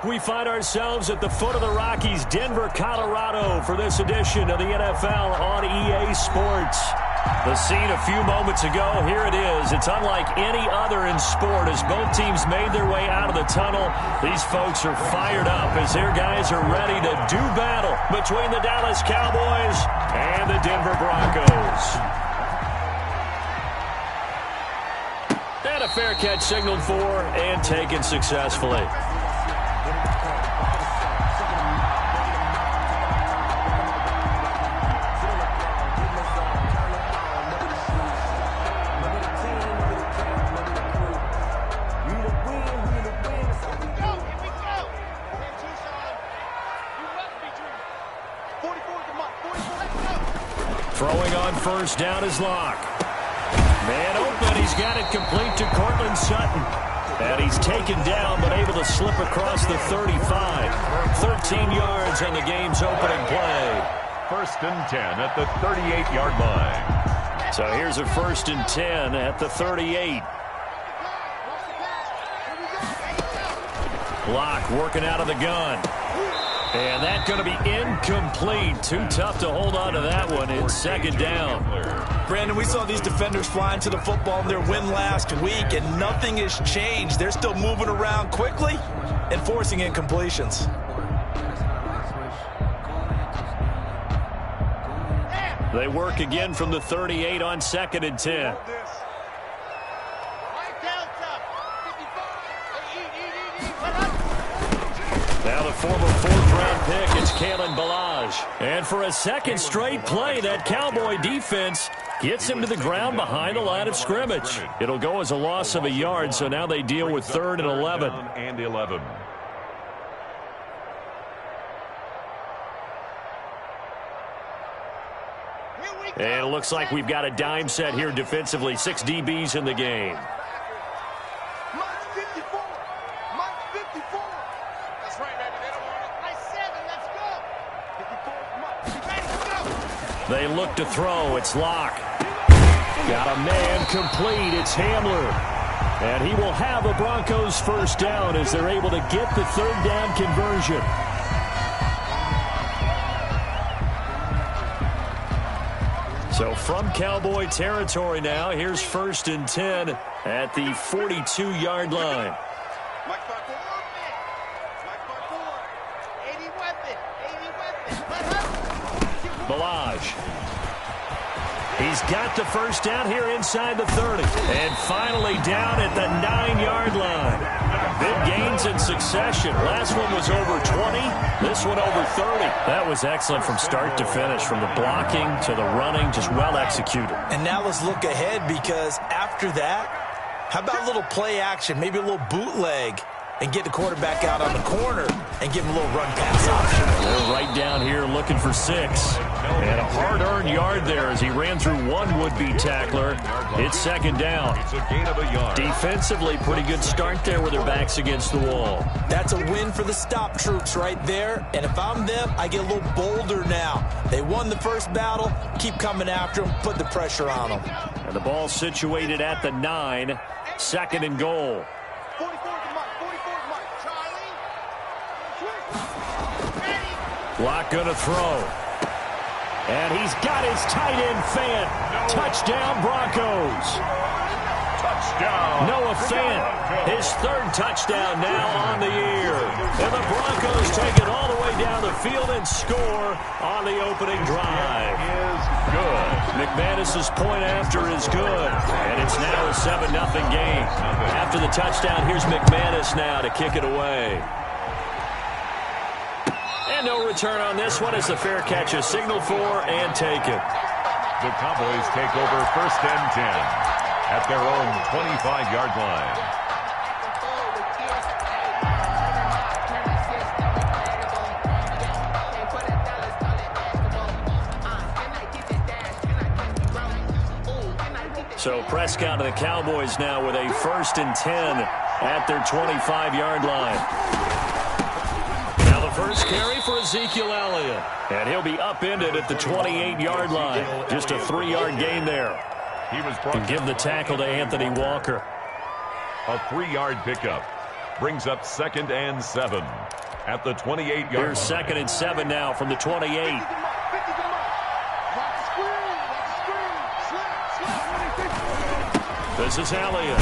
we find ourselves at the foot of the Rockies, Denver, Colorado, for this edition of the NFL on EA Sports. The scene a few moments ago, here it is. It's unlike any other in sport as both teams made their way out of the tunnel. These folks are fired up as their guys are ready to do battle between the Dallas Cowboys and the Denver Broncos. And a fair catch signaled for and taken successfully. Throwing on first down is Locke. Man open, he's got it complete to Courtland Sutton. And he's taken down, but able to slip across the 35. 13 yards on the game's opening play. 1st and 10 at the 38-yard line. So here's a 1st and 10 at the 38. Locke working out of the gun. And that's going to be incomplete. Too tough to hold on to that one. It's 2nd down. Brandon, we saw these defenders flying to the football in their win last week, and nothing has changed. They're still moving around quickly and forcing incompletions. They work again from the 38 on 2nd and 10. Now the former 4th-round pick, it's Kalen Ballage. And for a second straight play, that Cowboy defense gets him to the ground behind the line of scrimmage. It'll go as a loss of a yard, so now they deal with 3rd and 11. And 11. And it looks like we've got a dime set here defensively. 6 DBs in the game. They look to throw. It's Locke. Got a man complete. It's Hamler. And he will have a Broncos 1st down as they're able to get the 3rd down conversion. So from Cowboy territory now, here's 1st and 10 at the 42-yard line. Ballage. He's got the 1st down here inside the 30. And finally down at the 9-yard line. Big gains in succession. Last one was over 20. This one over 30. That was excellent from start to finish. From the blocking to the running, just well executed. And now let's look ahead, because after that, how about a little play action, maybe a little bootleg, and get the quarterback out on the corner and give him a little run pass option. They're right down here looking for 6. And a hard-earned yard there as he ran through one would-be tackler. It's 2nd down. It's a gain of a yard. Defensively, pretty good start there with their backs against the wall. That's a win for the stop troops right there. And if I'm them, I get a little bolder now. They won the first battle. Keep coming after them. Put the pressure on them. And the ball situated at the 9. 2nd and goal. Locke gonna throw. And he's got his tight end Fant. Touchdown Broncos. Touchdown. Noah Fant, his 3rd touchdown now on the year. And the Broncos take it all the way down the field and score on the opening drive. Is good. McManus's point after is good. And it's now a 7-0 game. After the touchdown, here's McManus now to kick it away. And no return on this one as the fair catch is signaled for and taken. The Cowboys take over 1st and 10 at their own 25-yard line. So Prescott and the Cowboys now with a 1st and 10 at their 25-yard line. First carry for Ezekiel Elliott. And he'll be upended at the 28-yard line. Just a 3-yard gain there. He was brought and give the tackle to Anthony Walker. A 3-yard pickup brings up 2nd and 7. at the 28-yard line. Here's 2nd and 7 now from the 28. This is Elliott.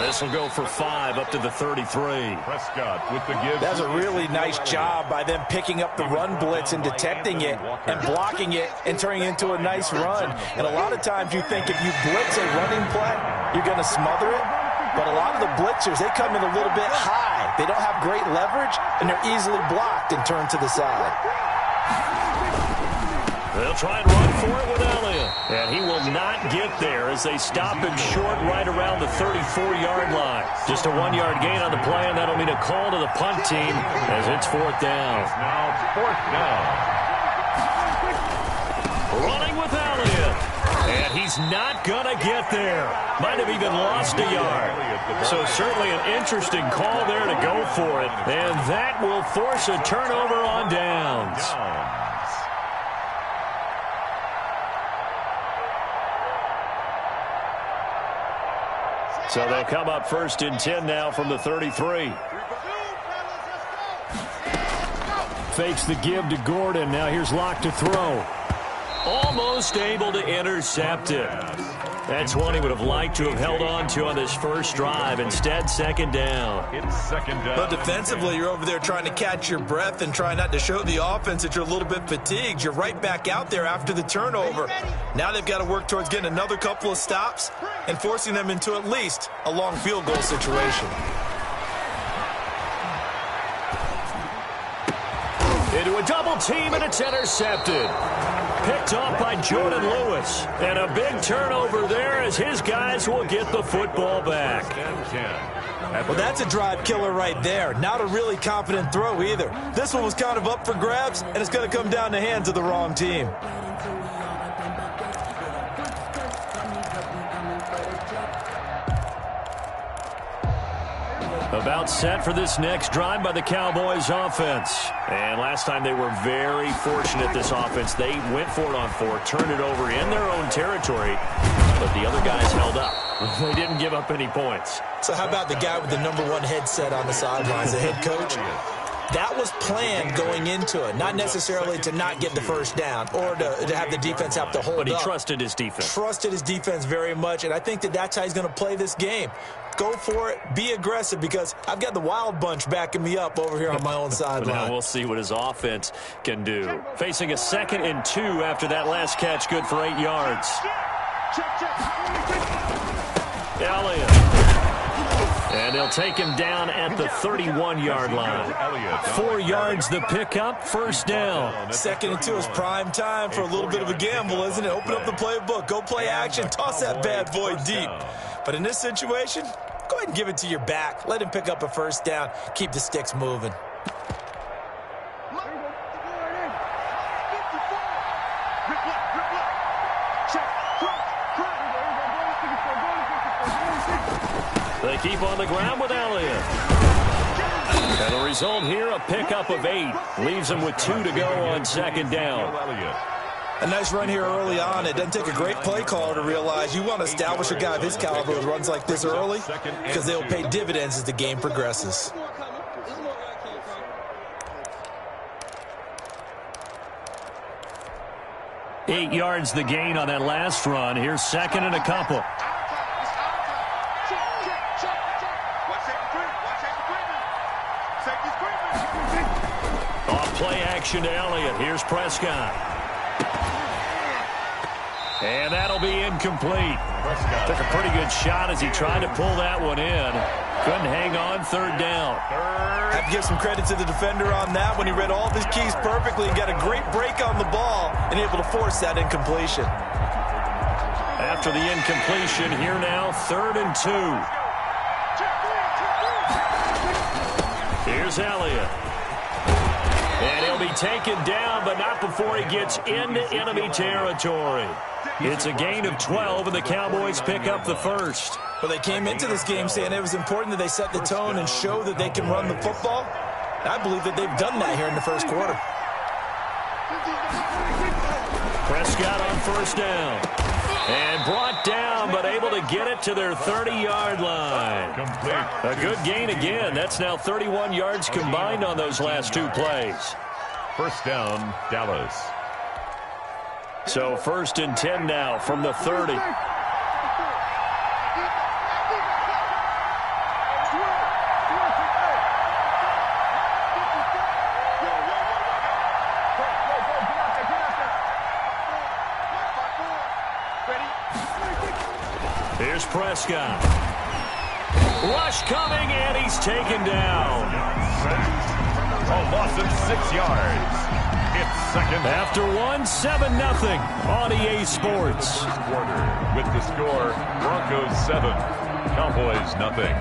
This will go for 5 up to the 33. Prescott with the give. That's a really nice job by them picking up the run blitz and detecting it and blocking it and turning it into a nice run. And a lot of times you think if you blitz a running play, you're going to smother it. But a lot of the blitzers, they come in a little bit high. They don't have great leverage, and they're easily blocked and turned to the side. They'll try and run for it with Elliott. And he will not get there as they stop him short right around the 34-yard line. Just a 1-yard gain on the play, and that'll mean a call to the punt team as it's 4th down. It's now 4th down. Running with Elliott. And he's not going to get there. Might have even lost a yard. So certainly an interesting call there to go for it. And that will force a turnover on downs. So they'll come up 1st and 10 now from the 33. Fakes the give to Gordon. Now here's Locke to throw. Almost able to intercept it. That's one he would have liked to have held on to on this first drive. Instead, 2nd down. It's 2nd down. But defensively, you're over there trying to catch your breath and try not to show the offense that you're a little bit fatigued. You're right back out there after the turnover. Now they've got to work towards getting another couple of stops and forcing them into at least a long field goal situation. Into a double team, and it's intercepted. Picked off by Jordan Lewis. And a big turnover there as his guys will get the football back. Well, that's a drive killer right there. Not a really confident throw either. This one was kind of up for grabs, and it's going to come down the hands of the wrong team. About set for this next drive by the Cowboys offense. And last time they were very fortunate, this offense. They went for it on 4, turned it over in their own territory, but the other guys held up. They didn't give up any points. So how about the guy with the #1 headset on the sidelines, the head coach? That was planned going into it, not necessarily to not get the first down or to have the defense have to hold up. But he trusted his defense. Trusted his defense very much, and I think that that's how he's going to play this game. Go for it. Be aggressive because I've got the Wild Bunch backing me up over here on my own sideline. Now we'll see what his offense can do. Facing a 2nd and 2 after that last catch, good for 8 yards. Elliott. And they'll take him down at the 31-yard line. 4 yards the pickup, 1st down. 2nd and 2 is prime time for a little bit of a gamble, isn't it? Open up the playbook. Go play action. Toss that bad boy deep. But in this situation, go ahead and give it to your back. Let him pick up a 1st down. Keep the sticks moving. They keep on the ground with Elliott. And the result here, a pickup of 8. Leaves them with 2 to go on 2nd down. A nice run here early on. It doesn't take a great play caller to realize you want to establish a guy of his caliber who runs like this early because they'll pay dividends as the game progresses. Eight yards the gain on that last run. Here's 2nd and a couple. Off play action to Elliott. Here's Prescott. And that'll be incomplete. Took a pretty good shot as he tried to pull that one in. Couldn't hang on, 3rd down. I have to give some credit to the defender on that when he read all of his keys perfectly and got a great break on the ball and able to force that incompletion. After the incompletion, here now, 3rd and 2. Here's Elliott. And he'll be taken down, but not before he gets into enemy territory. It's a gain of 12, and the Cowboys pick up the 1st. Well, they came into this game saying it was important that they set the tone and show that they can run the football. I believe that they've done that here in the 1st quarter. Prescott on 1st down. And brought down, but able to get it to their 30-yard line. A good gain again. That's now 31 yards combined on those last two plays. First down, Dallas. So 1st and 10 now from the 30. Here's Prescott. Rush coming, and he's taken down. A loss of 6 yards. It's second. After 7-0 on EA Sports. Quarter with the score, Broncos 7, Cowboys nothing.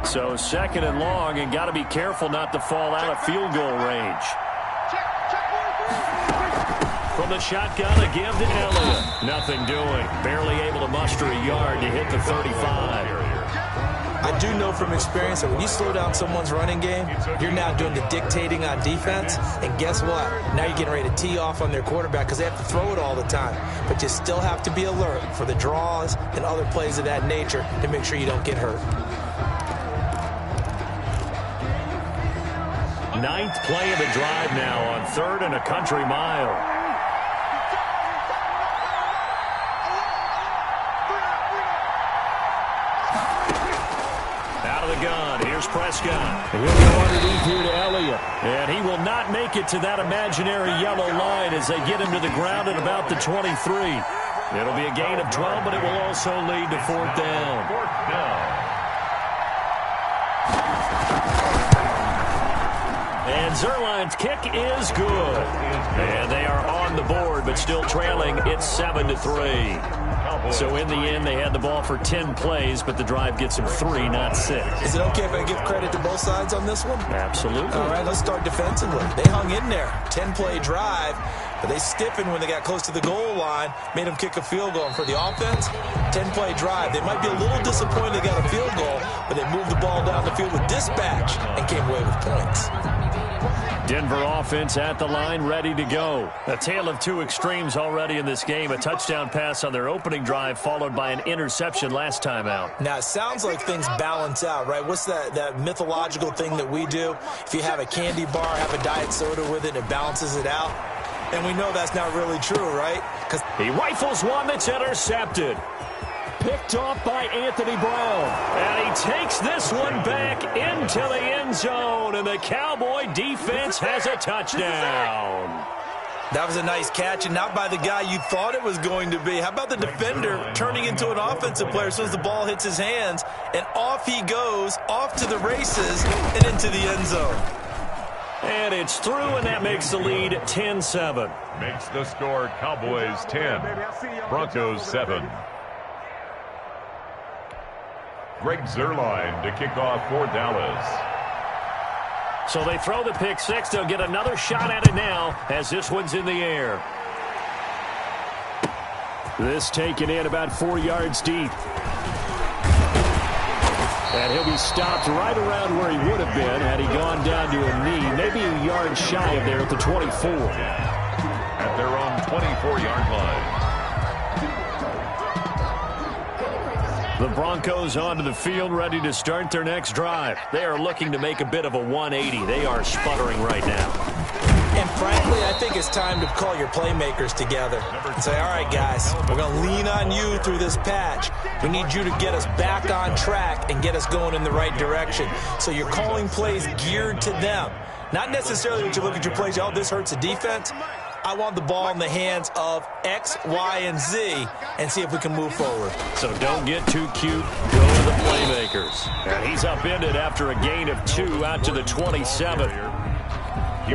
So 2nd and long, and got to be careful not to fall out of field goal range. From the shotgun, a give to Elliott. Nothing doing. Barely able to muster a yard to hit the 35. I do know from experience that when you slow down someone's running game, you're now doing the dictating on defense. And guess what? Now you're getting ready to tee off on their quarterback because they have to throw it all the time. But you still have to be alert for the draws and other plays of that nature to make sure you don't get hurt. 9th play of the drive now on 3rd and a country mile. Out of the gun, here's Prescott. He'll go underneath here to Elliott. And he will not make it to that imaginary yellow line as they get him to the ground at about the 23. It'll be a gain of 12, but it will also lead to 4th down. 4th down. And Zuerlein's kick is good. And they are on the board, but still trailing. It's 7-3. So in the end, they had the ball for 10 plays, but the drive gets them 3, not 6. Is it okay if I give credit to both sides on this one? Absolutely. All right, let's start defensively. They hung in there. 10-play drive, but they stiffened when they got close to the goal line, made them kick a field goal. And for the offense, 10-play drive. They might be a little disappointed they got a field goal, but they moved the ball down the field with dispatch and came away with points. Denver offense at the line, ready to go. A tale of two extremes already in this game. A touchdown pass on their opening drive, followed by an interception last time out. Now, it sounds like things balance out, right? What's that mythological thing that we do? If you have a candy bar, have a diet soda with it, it balances it out. And we know that's not really true, right? Because he rifles one that's intercepted. Picked off by Anthony Brown. And he takes this one back into the end zone. And the Cowboy defense has a touchdown. That was a nice catch, and not by the guy you thought it was going to be. How about the defender turning into an offensive player as soon as the ball hits his hands? And off he goes, off to the races, and into the end zone. And it's through, and that makes the lead 10-7. Makes the score Cowboys 10, Broncos 7. Greg Zuerlein to kick off for Dallas. So they throw the pick six. They'll get another shot at it now as this one's in the air. This taken in about 4 yards deep. And he'll be stopped right around where he would have been had he gone down to a knee, maybe a yard shy of there at the 24. At their own 24-yard line. The Broncos onto the field, ready to start their next drive. They are looking to make a bit of a 180. They are sputtering right now. And frankly, I think it's time to call your playmakers together and say, all right, guys, we're going to lean on you through this patch. We need you to get us back on track and get us going in the right direction. So you're calling plays geared to them. Not necessarily that you look at your plays, oh, this hurts the defense. I want the ball in the hands of X, Y, and Z and see if we can move forward. So don't get too cute. Go to the playmakers. And he's upended after a gain of 2 out to the 27.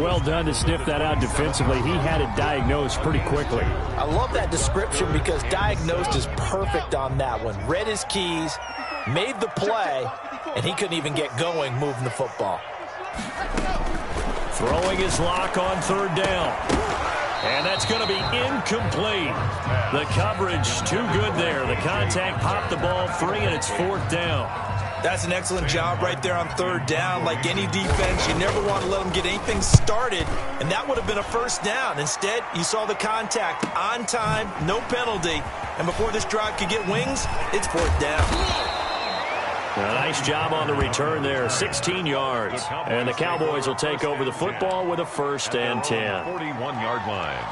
Well done to sniff that out defensively. He had it diagnosed pretty quickly. I love that description because diagnosed is perfect on that one. Read his keys, made the play, and he couldn't even get going moving the football. Throwing his lock on third down. And that's going to be incomplete. The coverage too good there. The contact popped the ball free, and it's 4th down. That's an excellent job right there on 3rd down. Like any defense, you never want to let them get anything started, and that would have been a 1st down. Instead, you saw the contact on time, no penalty, and before this drive could get wings, it's 4th down. A nice job on the return there, 16 yards. And the Cowboys will take over the football with a 1st and 10. 41-yard line.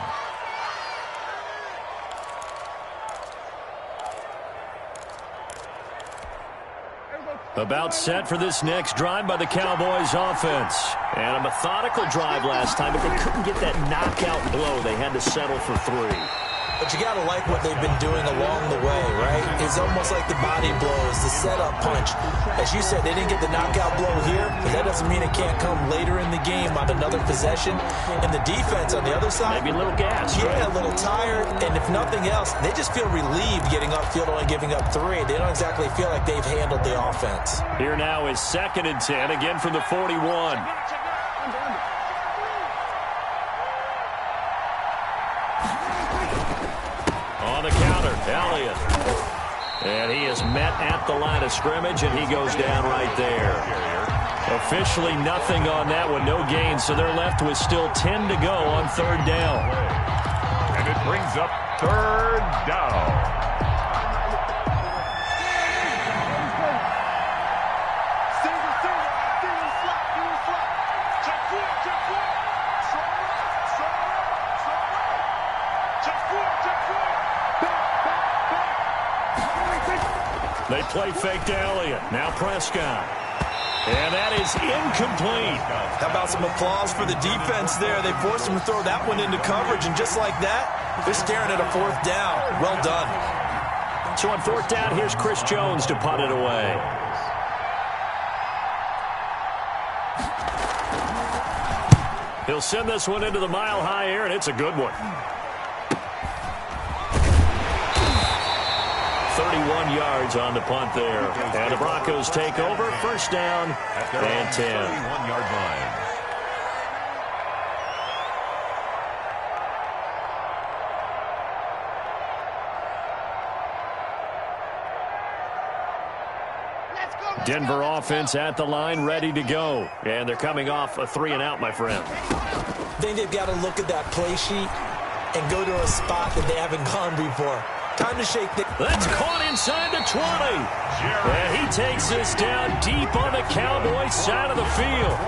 About set for this next drive by the Cowboys offense. And a methodical drive last time, but they couldn't get that knockout blow. They had to settle for 3. But you got to like what they've been doing along the way, right? It's almost like the body blows, the setup punch. As you said, they didn't get the knockout blow here, but that doesn't mean it can't come later in the game on another possession. And the defense on the other side, maybe a little gas. Yeah, right? A little tired. And if nothing else, they just feel relieved getting upfield, only giving up 3. They don't exactly feel like they've handled the offense. Here now is 2nd and 10, again from the 41. On the counter, Elliott. And he is met at the line of scrimmage, and he goes down right there. Officially nothing on that one, no gain, so they're left with still 10 to go on 3rd down. And it brings up 3rd down. They play fake to Elliott. Now Prescott. And that is incomplete. How about some applause for the defense there? They forced him to throw that one into coverage, and just like that, they're staring at a 4th down. Well done. So on 4th down, here's Chris Jones to punt it away. He'll send this one into the mile-high air, and it's a good one. 31 yards on the punt there. And the Broncos take over, 1st down and 10. 31-yard line. Denver offense at the line, ready to go. And they're coming off a 3-and-out, my friend. I think they've got to look at that play sheet and go to a spot that they haven't gone before. Time to shake the... That's caught inside the 20. And he takes this down deep on the Cowboys side of the field.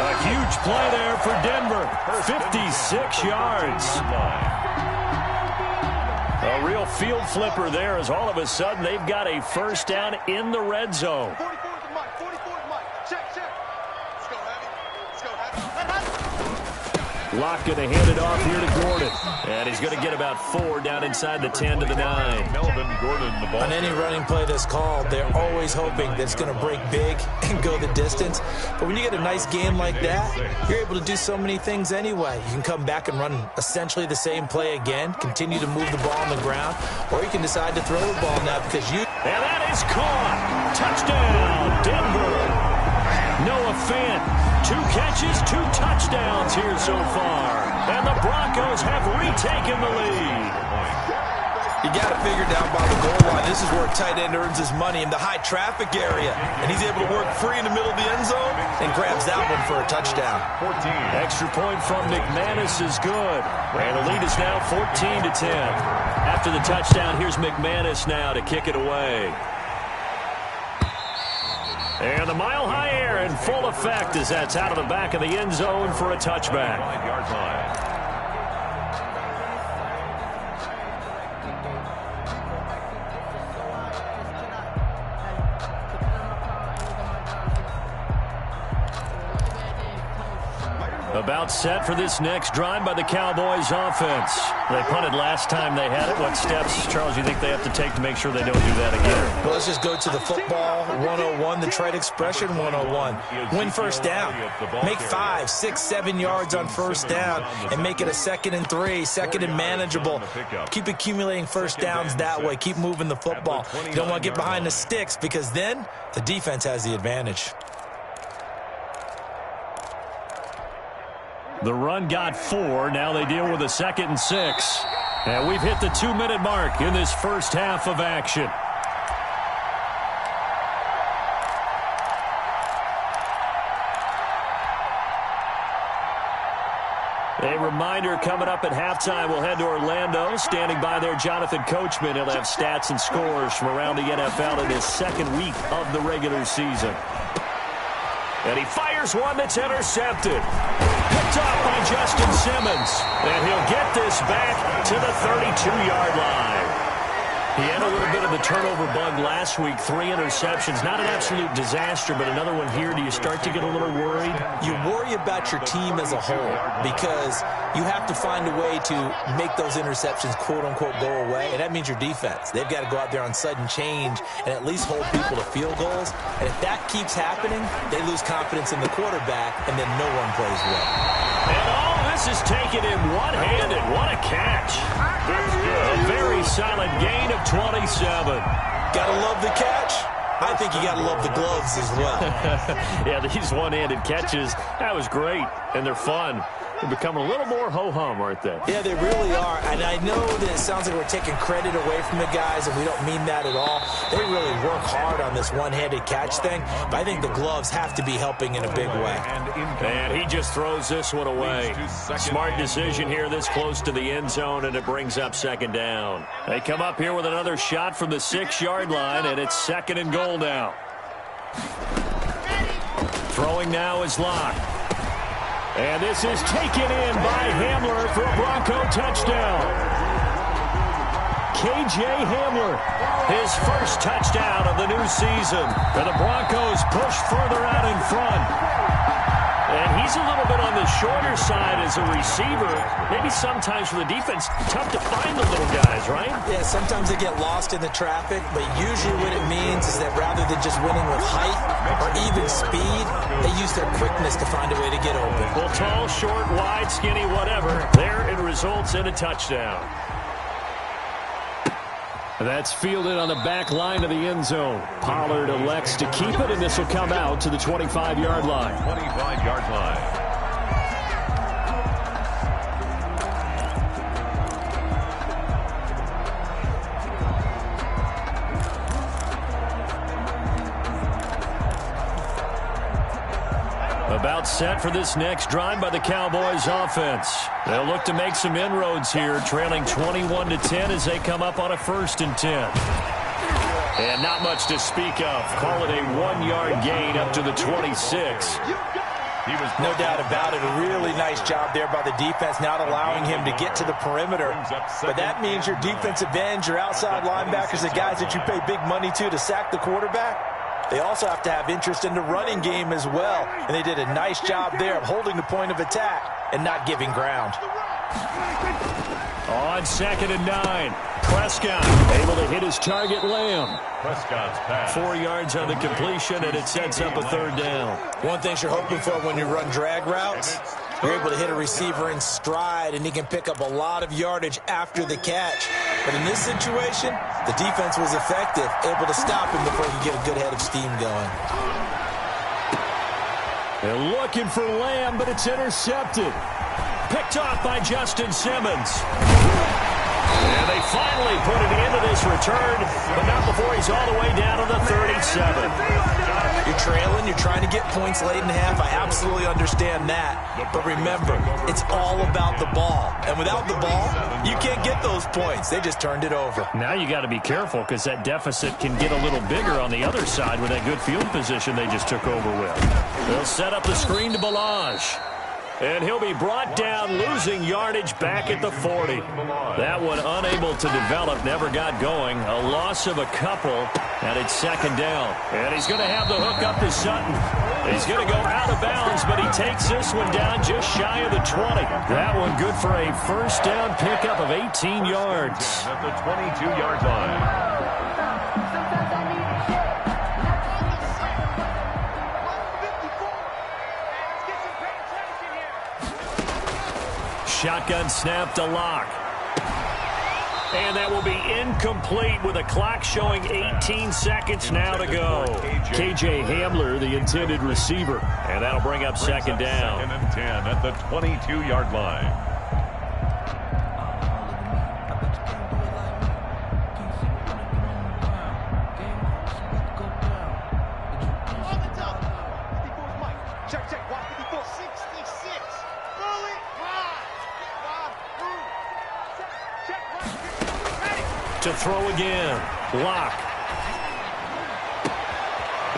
A huge play there for Denver. 56 yards. A real field flipper there as all of a sudden they've got a 1st down in the red zone. Locke going to hand it off here to Gordon. And he's going to get about 4 down inside the 10 to the 9. Melvin Gordon, the ball. On any running play that's called, they're always hoping that it's going to break big and go the distance. But when you get a nice game like that, you're able to do so many things anyway. You can come back and run essentially the same play again, continue to move the ball on the ground, or you can decide to throw the ball now because you... And that is caught. Touchdown, Denver. Noah Fant, 2 catches, 2 touchdowns here so far. And the Broncos have retaken the lead. You got to figure down by the goal line. This is where a tight end earns his money, in the high traffic area. And he's able to work free in the middle of the end zone and grabs that one for a touchdown. 14. Extra point from McManus is good. And the lead is now 14 to 10. After the touchdown, here's McManus now to kick it away. And the mile-high air in full effect as that's out of the back of the end zone for a touchback. 5-yard line. About set for this next drive by the Cowboys offense. They punted last time they had it. What steps, Charles, you think they have to take to make sure they don't do that again? Well, let's just go to the football 101, the trade expression 101. Win 1st down. Make 5, 6, 7 yards on 1st down and make it a 2nd and 3, 2nd and manageable. Keep accumulating 1st downs that way. Keep moving the football. You don't want to get behind the sticks because then the defense has the advantage. The run got 4. Now they deal with a 2nd and 6. And we've hit the 2-minute mark in this first half of action. A reminder, coming up at halftime, we'll head to Orlando. Standing by there, Jonathan Coachman. He'll have stats and scores from around the NFL in his 2nd week of the regular season. And he fires one that's intercepted. Picked off by Justin Simmons. And he'll get this back to the 32-yard line. He had a little bit of the turnover bug last week. 3 interceptions. Not an absolute disaster, but another one here. Do you start to get a little worried? You worry about your team as a whole because you have to find a way to make those interceptions, quote-unquote, go away. And that means your defense. They've got to go out there on sudden change and at least hold people to field goals. And if that keeps happening, they lose confidence in the quarterback, and then no one plays well. And all this is taken in one-handed. What a catch. A very solid gain of 27. Gotta love the catch. I think you gotta love the gloves as well. Yeah, these one-handed catches, that was great, and they're fun. They're becoming a little more ho-hum, aren't they? Yeah, they really are. And I know that it sounds like we're taking credit away from the guys, and we don't mean that at all. They really work hard on this one-handed catch thing, but I think the gloves have to be helping in a big way. And he just throws this one away. Smart decision here this close to the end zone, and it brings up 2nd down. They come up here with another shot from the 6-yard line, and it's 2nd and goal now. Throwing now is Locke. And this is taken in by Hamler for a Bronco touchdown. K.J. Hamler, his first touchdown of the new season. And the Broncos push further out in front. And he's a little bit on the shorter side as a receiver. Maybe sometimes for the defense, tough to find the little guys, right? Yeah, sometimes they get lost in the traffic, but usually what it means is that rather than just winning with height or even speed, they use their quickness to find a way to get open. Well, tall, short, wide, skinny, whatever. There it results in a touchdown. That's fielded on the back line of the end zone. Pollard elects to keep it, and this will come out to the 25-yard line. 25-yard line. About set for this next drive by the Cowboys offense. They'll look to make some inroads here, trailing 21-10 as they come up on a 1st and 10. And not much to speak of. Call it a 1-yard gain up to the 26. No doubt about it. A really nice job there by the defense, not allowing him to get to the perimeter. But that means your defensive ends, your outside linebackers, the guys that you pay big money to sack the quarterback, they also have to have interest in the running game as well. And they did a nice job there of holding the point of attack and not giving ground. On 2nd and 9, Prescott able to hit his target, Lamb. Prescott's pass. 4 yards on the completion, and it sets up a 3rd down. One thing you're hoping for when you run drag routes, you're able to hit a receiver in stride, and he can pick up a lot of yardage after the catch. But in this situation, the defense was effective, able to stop him before he could get a good head of steam going. They're looking for Lamb, but it's intercepted. Picked off by Justin Simmons. And they finally put it into this return, but not before he's all the way down to the 37. You're trailing, you're trying to get points late in half. I absolutely understand that. But remember, it's all about the ball. And without the ball, you can't get those points. They just turned it over. Now you got to be careful because that deficit can get a little bigger on the other side with that good field position they just took over with. They'll set up the screen to Balazs. And he'll be brought down, losing yardage back at the 40. That one unable to develop, never got going. A loss of a couple, and it's 2nd down. And he's going to have the hook up to Sutton. He's going to go out of bounds, but he takes this one down just shy of the 20. That one good for a 1st down pickup of 18 yards. At the 22-yard line. Shotgun snap to Locke. And that will be incomplete with a clock showing 18 seconds now to go. KJ Hamler, the intended receiver. And that'll bring up second down. 2nd and 10 at the 22-yard line. To throw again. Locke.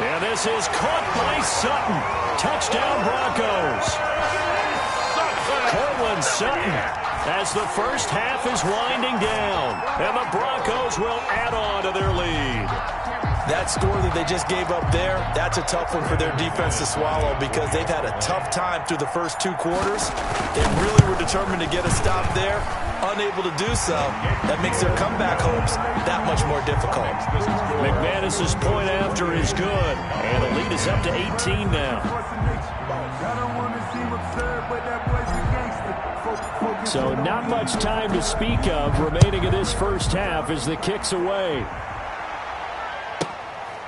And this is caught by Sutton. Touchdown Broncos. Courtland Sutton as the first half is winding down. And the Broncos will add on to their lead. That score that they just gave up there, that's a tough one for their defense to swallow because they've had a tough time through the first 2 quarters. They really were determined to get a stop there. Unable to do so, that makes their comeback hopes that much more difficult. McManus's point after is good, and the lead is up to 18 now. So not much time to speak of remaining in this first half as the kick's away.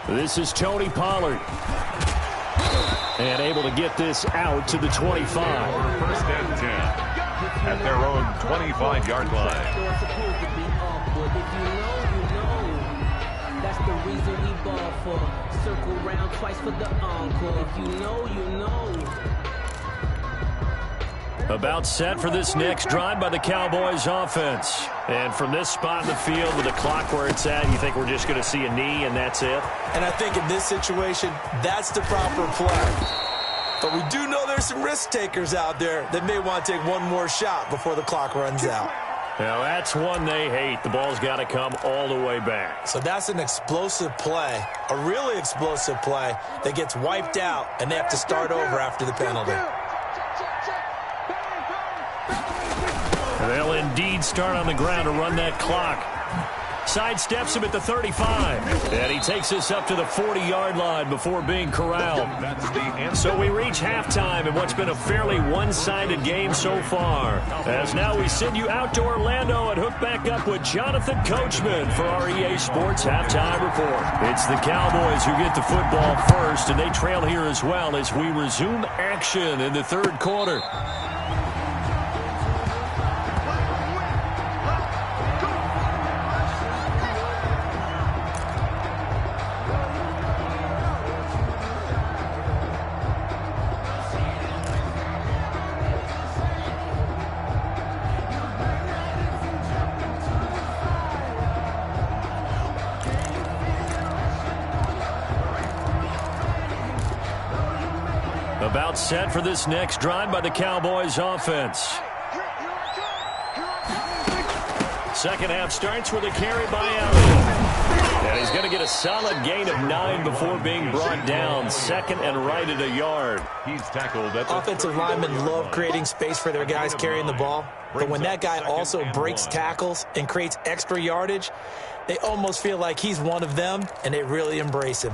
This is Tony Pollard. And able to get this out to the 25. 1st and 10. At their own 25-yard line. That's the reason we ball for. Circle round twice for the encore. If you know, you know. About set for this next drive by the Cowboys offense. And from this spot in the field with the clock where it's at, you think we're just going to see a knee and that's it? And I think in this situation, that's the proper play. But we do know there's some risk takers out there that may want to take one more shot before the clock runs out. Now that's one they hate. The ball's got to come all the way back. So that's an explosive play, a really explosive play that gets wiped out, and they have to start over after the penalty. They'll indeed start on the ground to run that clock. Sidesteps him at the 35. And he takes us up to the 40-yard line before being corralled. So we reach halftime in what's been a fairly one-sided game so far. As now we send you out to Orlando and hook back up with Jonathan Coachman for our EA Sports Halftime Report. It's the Cowboys who get the football first, and they trail here as well as we resume action in the 3rd quarter. About set for this next drive by the Cowboys offense. Second half starts with a carry by Elliott. And he's going to get a solid gain of 9 before being brought down. 2nd and right at a yard. He's tackled at the Offensive linemen love creating space for their guys carrying the ball. But when that guy also breaks tackles and creates extra yardage, they almost feel like he's one of them, and they really embrace him.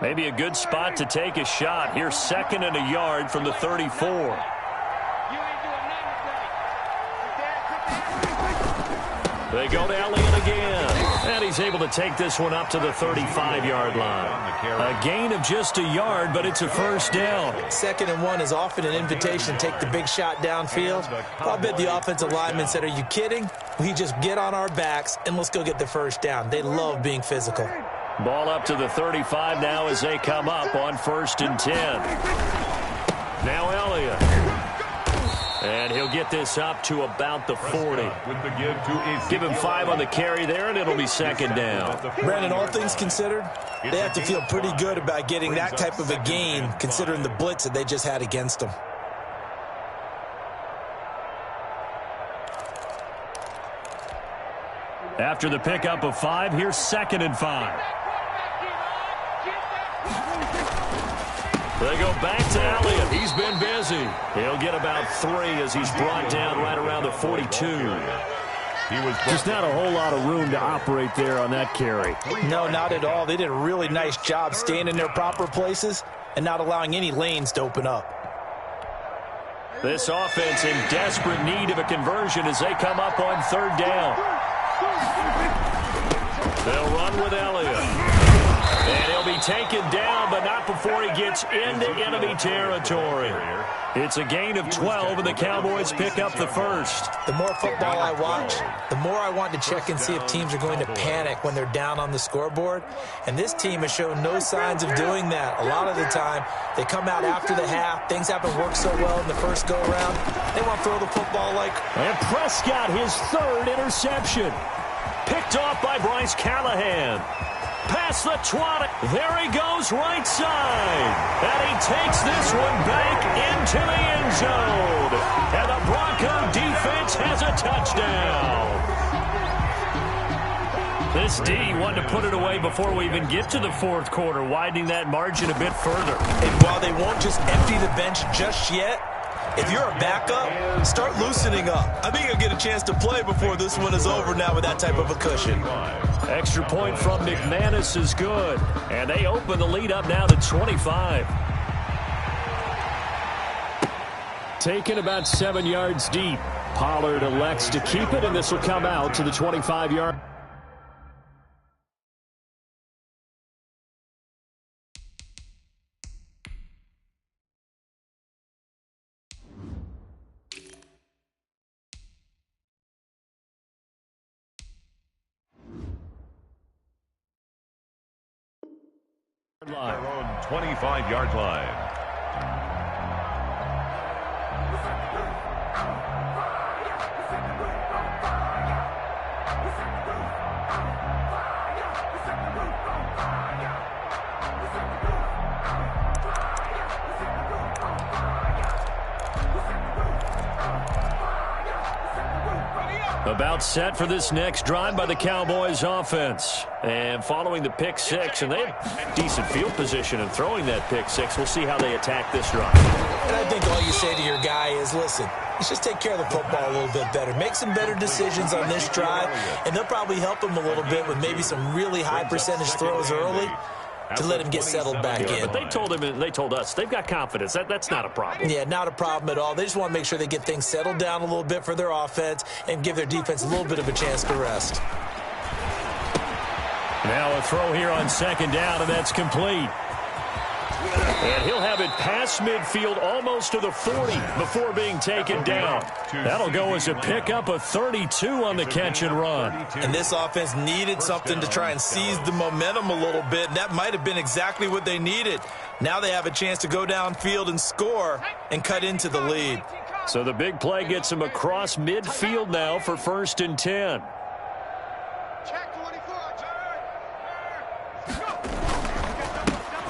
Maybe a good spot to take a shot. Here's 2nd and a yard from the 34. They go to Elliott again. And he's able to take this one up to the 35-yard line. A gain of just a yard, but it's a first down. 2nd and 1 is often an invitation to take the big shot downfield. I'll bet the offensive lineman said, "Are you kidding? We just get on our backs and let's go get the first down." They love being physical. Ball up to the 35 now as they come up on 1st and 10. Now Elliott. And he'll get this up to about the 40. Give him 5 on the carry there, and it'll be 2nd down. Brandon, all things considered, they have to feel pretty good about getting that type of a gain, considering the blitz that they just had against them. After the pickup of 5, here's 2nd and 5. They go back to Elliott. He's been busy. He'll get about 3 as he's brought down right around the 42. Just not a whole lot of room to operate there on that carry. No, not at all. They did a really nice job staying in their proper places and not allowing any lanes to open up. This offense in desperate need of a conversion as they come up on 3rd down. They'll run with Elliott. And he'll be taken down, but not before he gets into enemy territory. It's a gain of 12, and the Cowboys pick up the first. The more football I watch, the more I want to check and see if teams are going to panic when they're down on the scoreboard. And this team has shown no signs of doing that. A lot of the time, they come out after the half. Things haven't worked so well in the first go-around. They want to throw the football like... And Prescott, his third interception. Picked off by Bryce Callahan. Past the 20. There he goes right side. And he takes this one back into the end zone. And the Bronco defense has a touchdown. This D wanted to put it away before we even get to the fourth quarter, widening that margin a bit further. And while they won't just empty the bench just yet, if you're a backup, start loosening up. I think you'll get a chance to play before this one is over now with that type of a cushion. Extra point from McManus is good. And they open the lead up now to 25. Taken about 7 yards deep. Pollard elects to keep it, and this will come out to the 25-yard. Their own 25-yard line. About set for this next drive by the Cowboys offense. And following the pick six, and they have decent field position in throwing that pick six. We'll see how they attack this drive. And I think all you say to your guy is, listen, let's just take care of the football a little bit better. Make some better decisions on this drive, and they'll probably help him a little bit with maybe some really high percentage throws early to let him get settled back in. But they told him, and they told us, they've got confidence. That's not a problem. Yeah, not a problem at all. They just want to make sure they get things settled down a little bit for their offense and give their defense a little bit of a chance to rest. Now a throw here on second down, and that's complete. And he'll have it past midfield almost to the 40 before being taken down. That'll go as a pickup of 32 on the catch and run. And this offense needed something to try and seize the momentum a little bit, and that might have been exactly what they needed. Now they have a chance to go downfield and score and cut into the lead. So the big play gets them across midfield now for 1st and 10.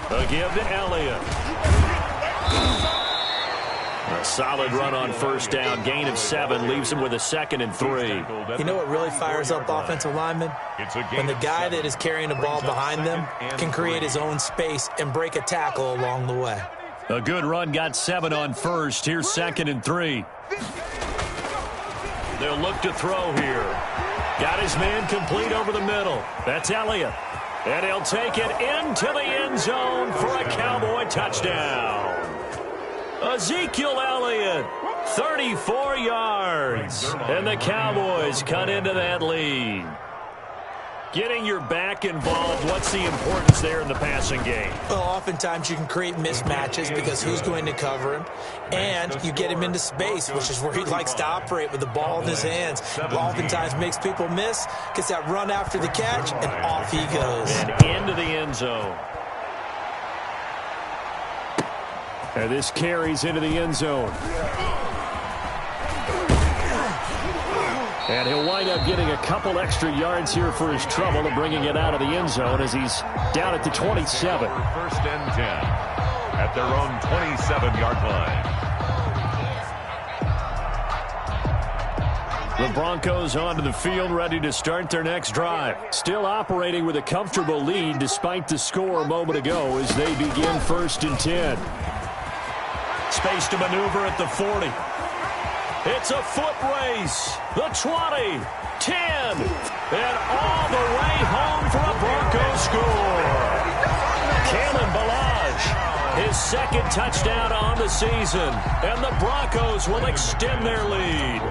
A give to Elliott. A solid run on first down. Gain of 7 leaves him with a 2nd and 3. You know what really fires up offensive linemen? When the guy that is carrying the ball behind them can create his own space and break a tackle along the way. A good run got 7 on first. Here's 2nd and 3. They'll look to throw here. Got his man complete over the middle. That's Elliott. And he'll take it into the end zone for a Cowboy touchdown. Ezekiel Elliott, 34 yards. And the Cowboys cut into that lead. Getting your back involved, what's the importance there in the passing game? Well, oftentimes you can create mismatches because who's going to cover him, and you get him into space, which is where he likes to operate with the ball in his hands. Oftentimes makes people miss, gets that run after the catch, and off he goes. And into the end zone. And this carries into the end zone. And he'll wind up getting a couple extra yards here for his trouble and bringing it out of the end zone as he's down at the 27. 1st and 10 at their own 27-yard line. The Broncos onto the field, ready to start their next drive. Still operating with a comfortable lead despite the score a moment ago as they begin 1st and 10. Space to maneuver at the 40. It's a foot race. The 20, 10, and all the way home for a Bronco score. Kalen Ballage His second touchdown on the season. And the Broncos will extend their lead.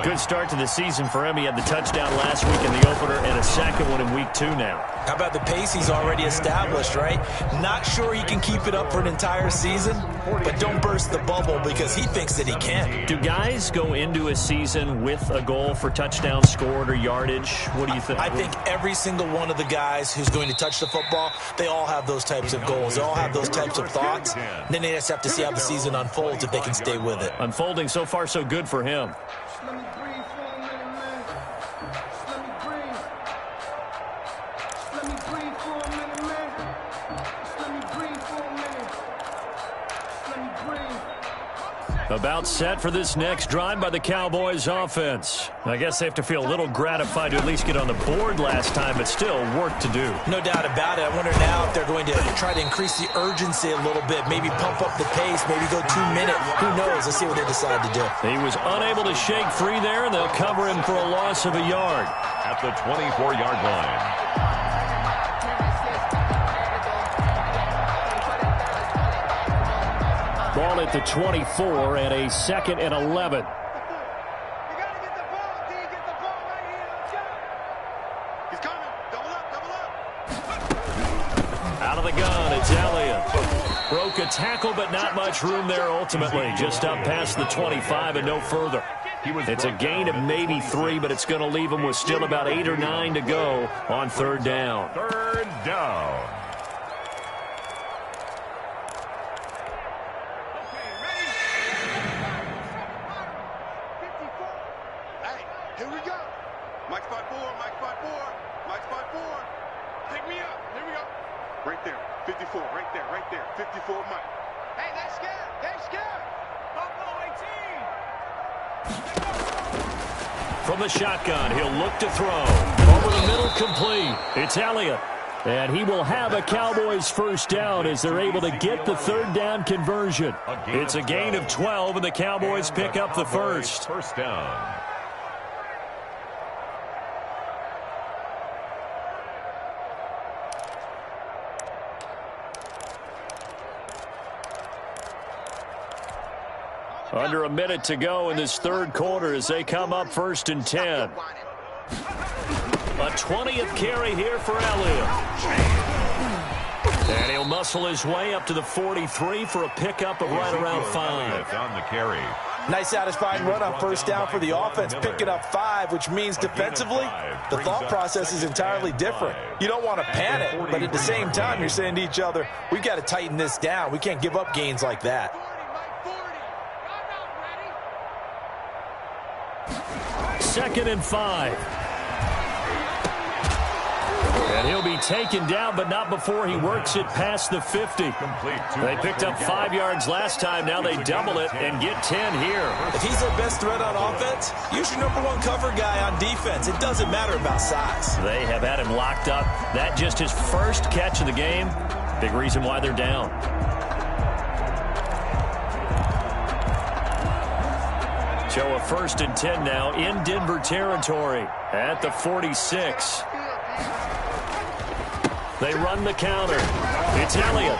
Good start to the season for him. He had the touchdown last week in the opener and a second one in week 2 now. How about the pace he's already established, right? Not sure he can keep it up for an entire season, but don't burst the bubble because he thinks that he can. Do guys go into a season with a goal for touchdowns scored or yardage? What do you think? I think every single one of the guys who's going to touch the football, they all have those types of goals. They all have those types of thoughts. And then they just have to see how the season unfolds if they can stay with it. Unfolding so far so good for him. Let me breathe for a minute, man. Just let me breathe. Just let me breathe for a minute, man. Just let me breathe for a minute. Just let me breathe. About set for this next drive by the Cowboys offense. I guess they have to feel a little gratified to at least get on the board last time, but still work to do. No doubt about it. I wonder now if they're going to try to increase the urgency a little bit, maybe pump up the pace, maybe go 2 minutes. Who knows? Let's see what they decide to do. He was unable to shake free there, and they'll cover him for a loss of a yard. At the 24-yard line. Ball at the 24 and a 2nd and 11. Out of the gun, it's Elliott. Broke a tackle, but not much room there ultimately. Just up past the 25 and no further. It's a gain of maybe 3, but it's going to leave him with still about 8 or 9 to go on 3rd down. 3rd down. From the shotgun, he'll look to throw. Over the middle, complete. It's Elliott. And he will have a Cowboys 1st down as they're able to get the 3rd down conversion. It's a gain of 12, and the Cowboys pick up the 1st. 1st down. Under a minute to go in this 3rd quarter as they come up 1st and 10. A 20th carry here for Elliott. And he'll muscle his way up to the 43 for a pickup of right around 5. On the carry. Nice satisfying run on 1st down for the offense, picking up 5, which means defensively, the thought process is entirely different. You don't want to panic, but at the same time, you're saying to each other, we've got to tighten this down. We can't give up gains like that. 2nd and 5. And he'll be taken down, but not before he works it past the 50. They picked up 5 yards last time. Now they double it and get 10 here. If he's their best threat on offense, use your #1 cover guy on defense. It doesn't matter about size. They have had him locked up. That just his first catch of the game. Big reason why they're down. So a 1st and 10 now in Denver territory at the 46. They run the counter. It's Elliott.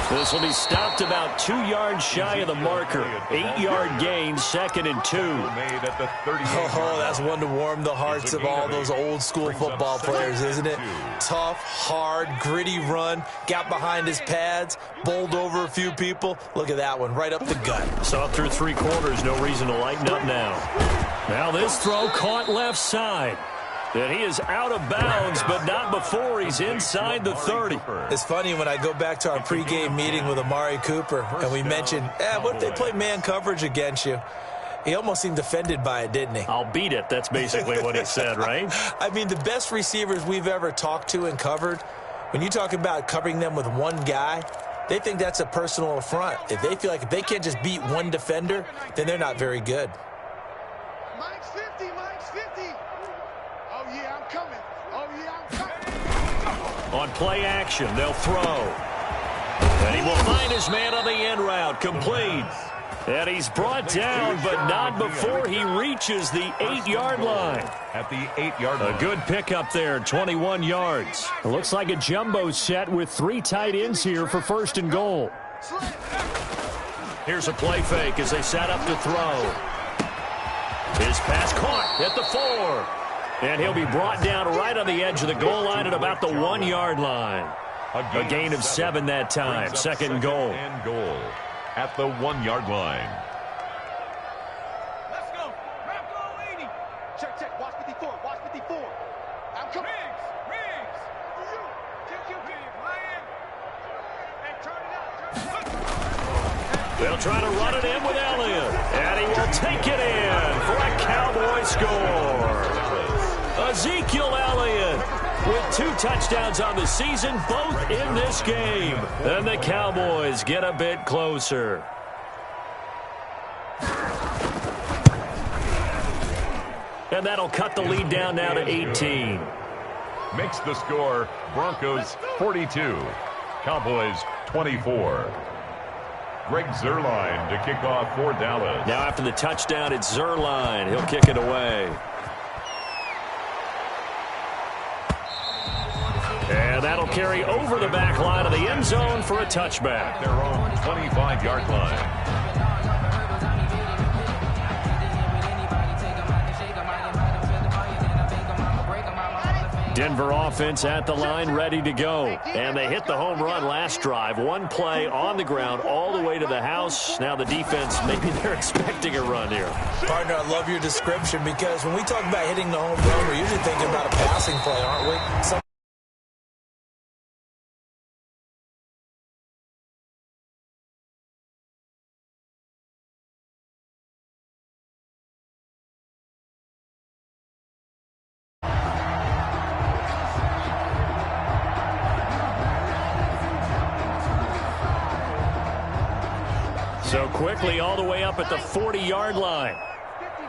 This will be stopped about 2 yards shy of the marker. 8-yard gain, 2nd and 2. Oh, that's one to warm the hearts of all those old school football players, isn't it? Tough, hard, gritty run. Got behind his pads, bowled over a few people. Look at that one, right up the gut. Saw through 3 quarters, no reason to lighten up now. Now this throw caught left side. And he is out of bounds, but not before he's inside the 30. It's funny when I go back to our pregame meeting with Amari Cooper, and we mentioned, what if they play man coverage against you? He almost seemed offended by it, didn't he? I'll beat it. That's basically what he said, right? I mean, the best receivers we've ever talked to and covered, when you talk about covering them with one guy, they think that's a personal affront. If they feel like if they can't just beat one defender, then they're not very good. Mike's 50, Mike's 50. Oh, yeah, I'm coming. Oh, yeah, I'm coming. On play action, they'll throw. And he will find his man on the end route, complete. And he's brought down, but not before he reaches the 8-yard line. At the 8-yard line. A good pickup there, 21 yards. It looks like a jumbo set with 3 tight ends here for 1st and goal. Here's a play fake as they set up to throw. His pass caught at the 4. And he'll be brought down right on the edge of the goal line at about the 1-yard line. A gain of 7 that time, 2nd and goal. And goal at the 1-yard line. Let's go. Rap goal 80. Check. Watch 54. Watch 54. I'm coming. Riggs. QQ, Lion. And turn it out. They'll try to run it in with Elliott. And he will take it in for a Cowboy score. Ezekiel Elliott with 2 touchdowns on the season, both in this game. And the Cowboys get a bit closer. And that'll cut the lead down now to 18. Makes the score Broncos 42, Cowboys 24. Greg Zuerlein to kick off for Dallas. Now after the touchdown, it's Zuerlein. He'll kick it away. And that'll carry over the back line of the end zone for a touchback. Their own 25-yard line. Denver offense at the line, ready to go. And they hit the home run last drive. 1 play on the ground all the way to the house. Now the defense, maybe they're expecting a run here. Partner, I love your description because when we talk about hitting the home run, we're usually thinking about a passing play, aren't we? So quickly all the way up at the 40-yard line. 54.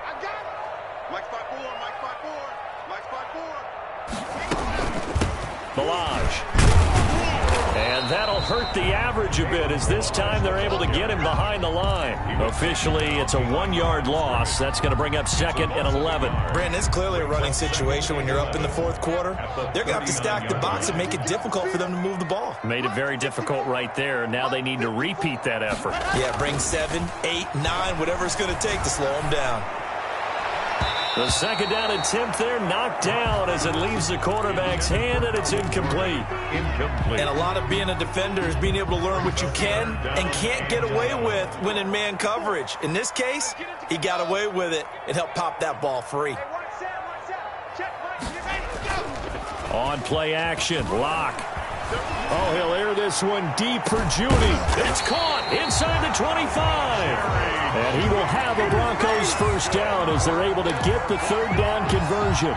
I got it. Mike spot 4. Mike spot 4. Balaj. And that'll hurt the average a bit as this time they're able to get him behind the line. Officially, it's a 1-yard loss. That's going to bring up 2nd and 11. Brandon, it's clearly a running situation when you're up in the 4th quarter. They're going to have to stack the box and make it difficult for them to move the ball. Made it very difficult right there. Now they need to repeat that effort. Yeah, bring 7, 8, 9, whatever it's going to take to slow them down. The 2nd down attempt there knocked down as it leaves the quarterback's hand, and it's incomplete. Incomplete. And a lot of being a defender is being able to learn what you can and can't get away with when in man coverage. In this case, he got away with it and helped pop that ball free. On play action, Locke. Oh, he'll air this one deep for Judy. It's caught inside the 25. And he will have a Broncos 1st down as they're able to get the 3rd down conversion.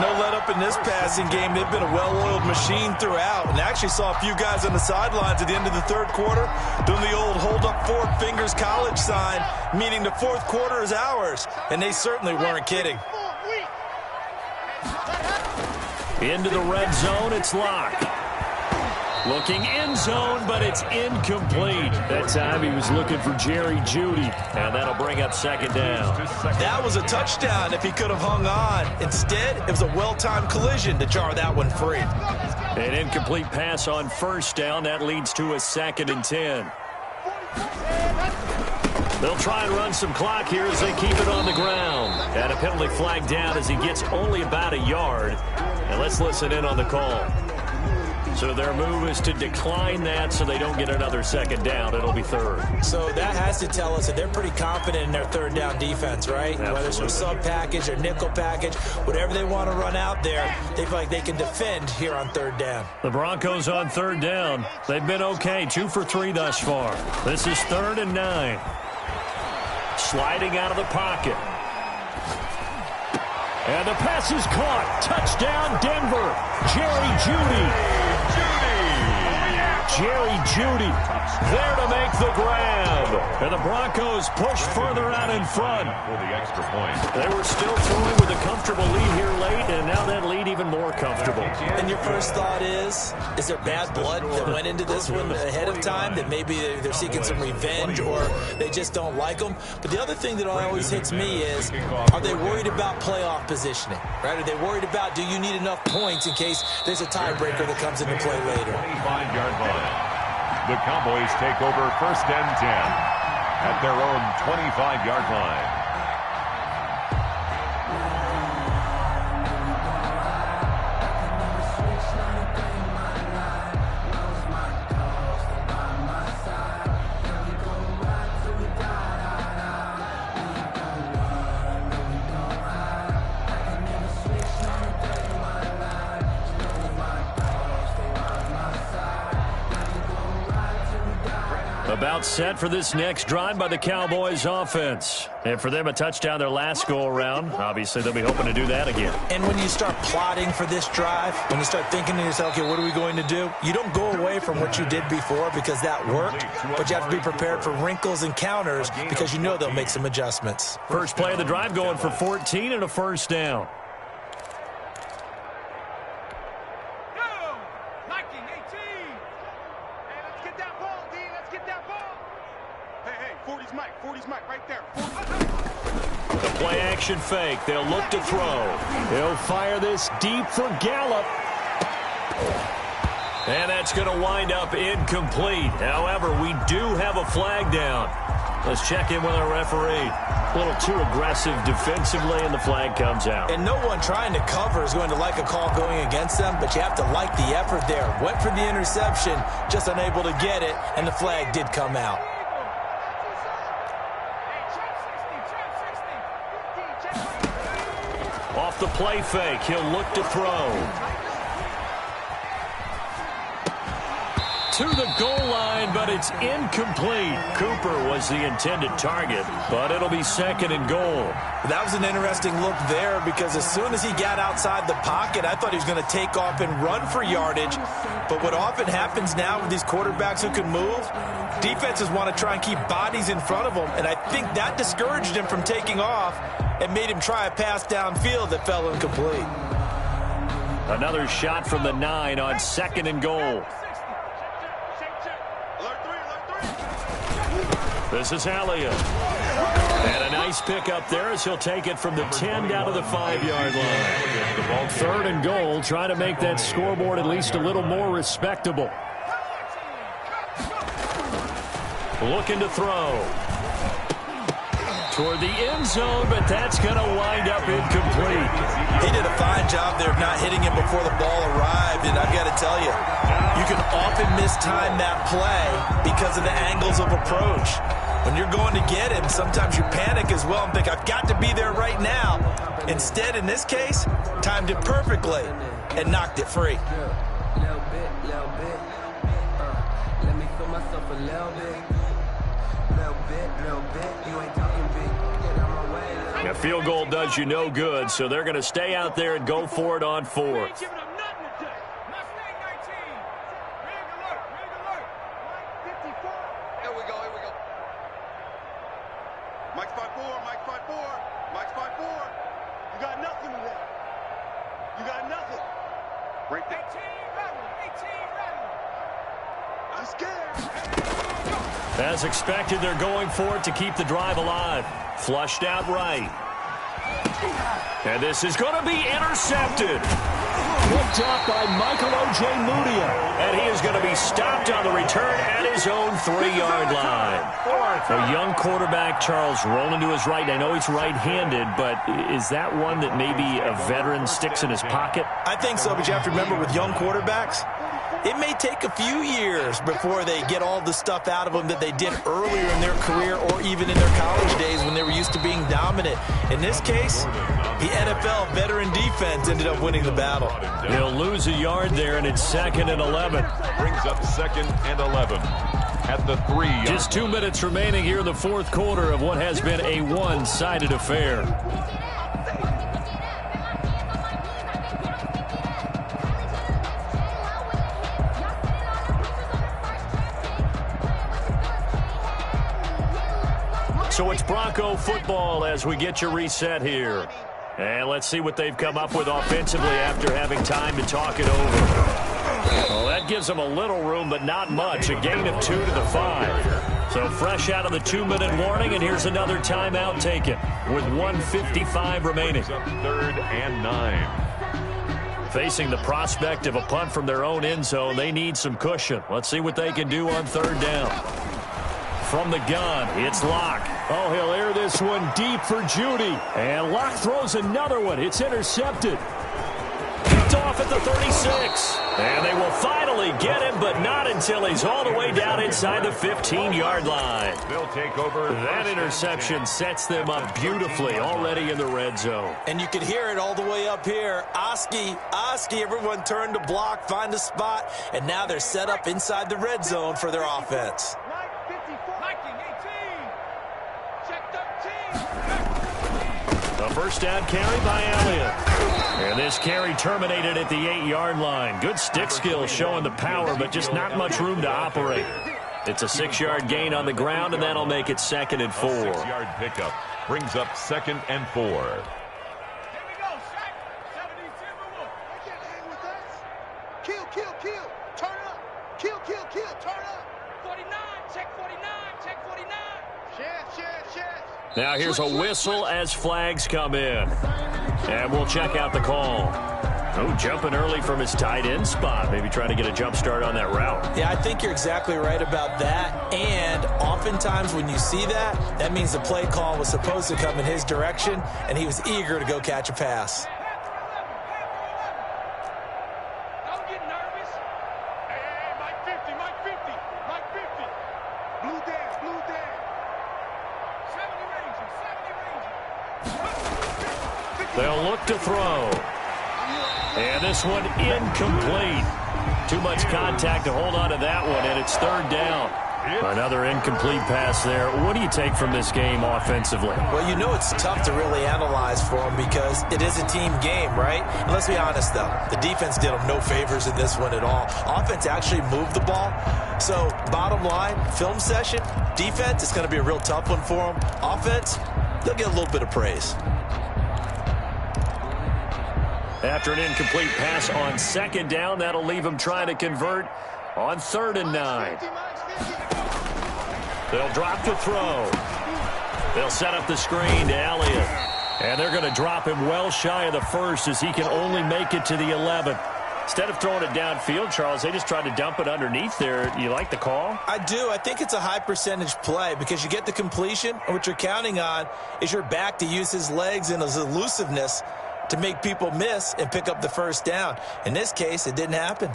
No let up in this passing game. They've been a well-oiled machine throughout. And actually saw a few guys on the sidelines at the end of the 3rd quarter doing the old hold up 4 fingers college sign, meaning the 4th quarter is ours. And they certainly weren't kidding. Into the red zone, it's Locke. Looking end zone, but it's incomplete. That time he was looking for Jerry Judy, and that'll bring up 2nd down. That was a touchdown if he could have hung on. Instead, it was a well-timed collision to jar that one free. An incomplete pass on 1st down. That leads to a 2nd and 10. They'll try and run some clock here as they keep it on the ground. And a penalty flag down as he gets only about a yard. And let's listen in on the call. So their move is to decline that so they don't get another 2nd down. It'll be 3rd. So that has to tell us that they're pretty confident in their 3rd down defense, right? Absolutely. Whether it's from sub package or nickel package, whatever they want to run out there, they feel like they can defend here on 3rd down. The Broncos on 3rd down. They've been okay, 2 for 3 thus far. This is 3rd and 9. Sliding out of the pocket. And the pass is caught. Touchdown, Denver. Jerry Judy. Jerry Jeudy there to make the grab. And the Broncos push further out in front. For the extra point. They were still throwing with a comfortable lead here late, and now that lead even more comfortable. And your first thought is there bad blood that went into this one ahead of time, that maybe they're seeking some revenge or they just don't like them? But the other thing that always hits me is, are they worried about playoff positioning? Right? Are they worried about, do you need enough points in case there's a tiebreaker that comes into play later? 25-yard line. The Cowboys take over first and 10 at their own 25-yard line. About set for this next drive by the Cowboys offense. And for them, a touchdown their last go-around. Obviously, they'll be hoping to do that again. And when you start plotting for this drive, when you start thinking to yourself, okay, what are we going to do? You don't go away from what you did before because that worked, but you have to be prepared for wrinkles and counters because you know they'll make some adjustments. First play of the drive going for 14 and a first down. Play-action fake. They'll look to throw. He'll fire this deep for Gallup. And that's going to wind up incomplete. However, we do have a flag down. Let's check in with our referee. A little too aggressive defensively, and the flag comes out. And no one trying to cover is going to like a call going against them, but you have to like the effort there. Went for the interception, just unable to get it, and the flag did come out. Off the play fake, he'll look to throw. To the goal line, but it's incomplete. Cooper was the intended target, but it'll be second and goal. That was an interesting look there because as soon as he got outside the pocket, I thought he was going to take off and run for yardage. But what often happens now with these quarterbacks who can move, defenses want to try and keep bodies in front of them, and I think that discouraged him from taking off and made him try a pass downfield that fell incomplete. Another shot from the 9 on second and goal. This is Elliott. And a nice pickup there as he'll take it from the 10 down to the 5-yard line. Third and goal, trying to make that scoreboard at least a little more respectable. Looking to throw. Toward the end zone, but that's going to wind up incomplete. He did a fine job there of not hitting him before the ball arrived, and I've got to tell you, you can often mistime that play because of the angles of approach. When you're going to get him, sometimes you panic as well and think, I've got to be there right now. Instead, in this case, timed it perfectly and knocked it free. Little bit. Let me feel myself a little bit. Little bit. You ain't talking big. Get out my way. A field goal does you no good, so they're going to stay out there and go for it on fourth. As expected, they're going for it to keep the drive alive. Flushed out right. And this is going to be intercepted. Picked up by Michael Ojemudia. And he is going to be stopped on the return at his own 3-yard line. A young quarterback, Charles, rolling to his right. I know he's right-handed, but is that one that maybe a veteran sticks in his pocket? I think so, but you have to remember with young quarterbacks, it may take a few years before they get all the stuff out of them that they did earlier in their career or even in their college days when they were used to being dominant. In this case, the NFL veteran defense ended up winning the battle. He'll lose a yard there, and it's 2nd and 11. Brings up 2nd and 11 at the 3-yard. Just 2 minutes remaining here in the fourth quarter of what has been a one-sided affair. So it's Bronco football as we get you reset here. And let's see what they've come up with offensively after having time to talk it over. Well, that gives them a little room, but not much. A gain of 2 to the 5. So fresh out of the 2-minute warning, and here's another timeout taken with 1:55 remaining. 3rd and 9. Facing the prospect of a punt from their own end zone, they need some cushion. Let's see what they can do on 3rd down. From the gun, it's Locke. Oh, he'll air this one deep for Judy. And Locke throws another one. It's intercepted. Picked off at the 36. And they will finally get him, but not until he's all the way down inside the 15-yard line. They'll take over. That interception sets them up beautifully already in the red zone. And you can hear it all the way up here. Oski, everyone turned to block, find a spot, and now they're set up inside the red zone for their offense. A first down carry by Elliott. And this carry terminated at the 8-yard line. Good stick skills showing the power, but just not much room to operate. It's a 6-yard gain on the ground, and that'll make it 2nd and 4. 6-yard pickup brings up 2nd and 4. Kill. Turn up. Kill. Turn up. 49. Check 49. Check 49. Share. Now here's a whistle as flags come in. And we'll check out the call. Oh, jumping early from his tight end spot. Maybe trying to get a jump start on that route. Yeah, I think you're exactly right about that. And oftentimes when you see that, that means the play call was supposed to come in his direction, and he was eager to go catch a pass. Don't get nervous. Hey, Mike 50. Blue down. 70 They'll look to throw. And this one incomplete. Too much contact to hold on to that one, and it's 3rd down. Another incomplete pass there. What do you take from this game offensively? Well, you know it's tough to really analyze for them because it is a team game, right? And let's be honest, though. The defense did them no favors in this one at all. Offense actually moved the ball. So, bottom line, film session, defense, it's going to be a real tough one for them. Offense, they'll get a little bit of praise. After an incomplete pass on 2nd down, that'll leave them trying to convert on 3rd and 9. They'll drop to throw. They'll set up the screen to Elliott. And they're going to drop him well shy of the 1st as he can only make it to the 11th. Instead of throwing it downfield, Charles, they just tried to dump it underneath there. You like the call? I do. I think it's a high percentage play because you get the completion, and what you're counting on is your back to use his legs and his elusiveness to make people miss and pick up the 1st down. In this case, it didn't happen.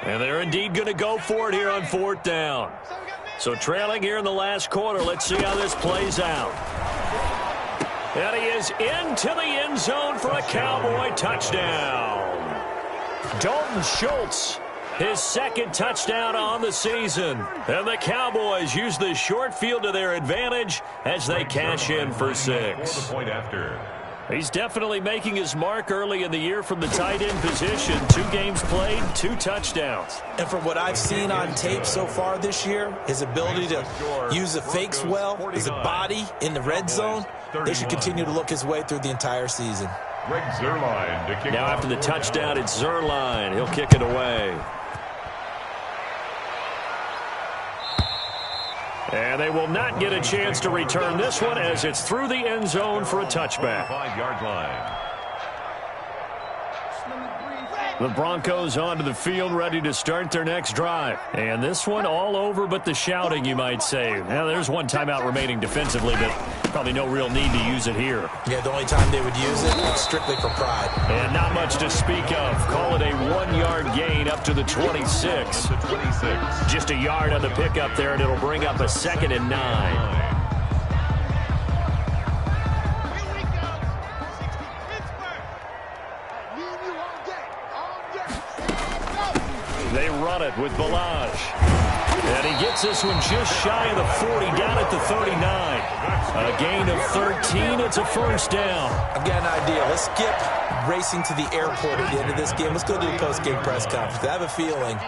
And they're indeed going to go for it here on 4th down. So trailing here in the last quarter, let's see how this plays out. And he is into the end zone for a Cowboy touchdown. Dalton Schultz, his 2nd touchdown on the season. And the Cowboys use the short field to their advantage as they cash in for 6. For the point after. He's definitely making his mark early in the year from the tight end position. 2 games played, 2 touchdowns. And from what I've seen on tape so far this year, his ability to use the fakes well, his body in the red zone, they should continue to look his way through the entire season. Greg Zuerlein to kick now off. after the touchdown, it's Zuerlein. He'll kick it away. And they will not get a chance to return this one as it's through the end zone for a touchback. 5-yard line. The Broncos onto the field ready to start their next drive. And this one all over but the shouting, you might say. Now, there's one timeout remaining defensively, but probably no real need to use it here. Yeah, the only time they would use it is strictly for pride. And not much to speak of. Call it a 1-yard gain up to the 26. Just a yard on the pickup there, and it'll bring up a 2nd and 9. They run it with Balazs. And he gets this one just shy of the 40, down at the 39. A gain of 13. It's a 1st down. I've got an idea. Let's skip racing to the airport at the end of this game. Let's go do a post-game press conference. I have a feeling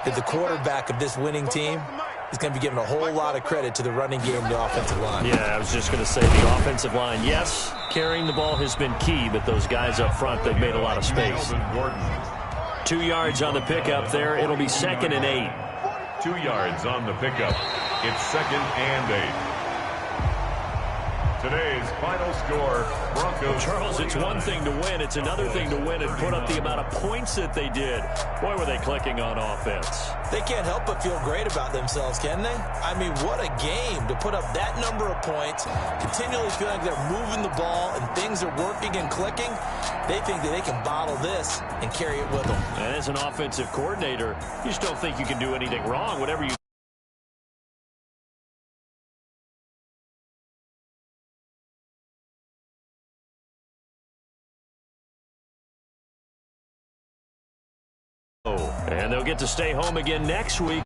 that the quarterback of this winning team is going to be given a whole lot of credit to the running game and the offensive line. Yeah, I was just going to say the offensive line, yes, carrying the ball has been key, but those guys up front, they've made a lot of space. 2 yards on the pickup there. It'll be 2nd and 8. 2 yards on the pickup. It's 2nd and 8. Today's final score, Broncos. Charles, it's one thing to win. It's another thing to win and put up the amount of points that they did. Boy, were they clicking on offense. They can't help but feel great about themselves, can they? I mean, what a game to put up that number of points, continually feeling like they're moving the ball and things are working and clicking. They think that they can bottle this and carry it with them. And as an offensive coordinator, you just don't think you can do anything wrong. Whatever you and they'll get to stay home again next week.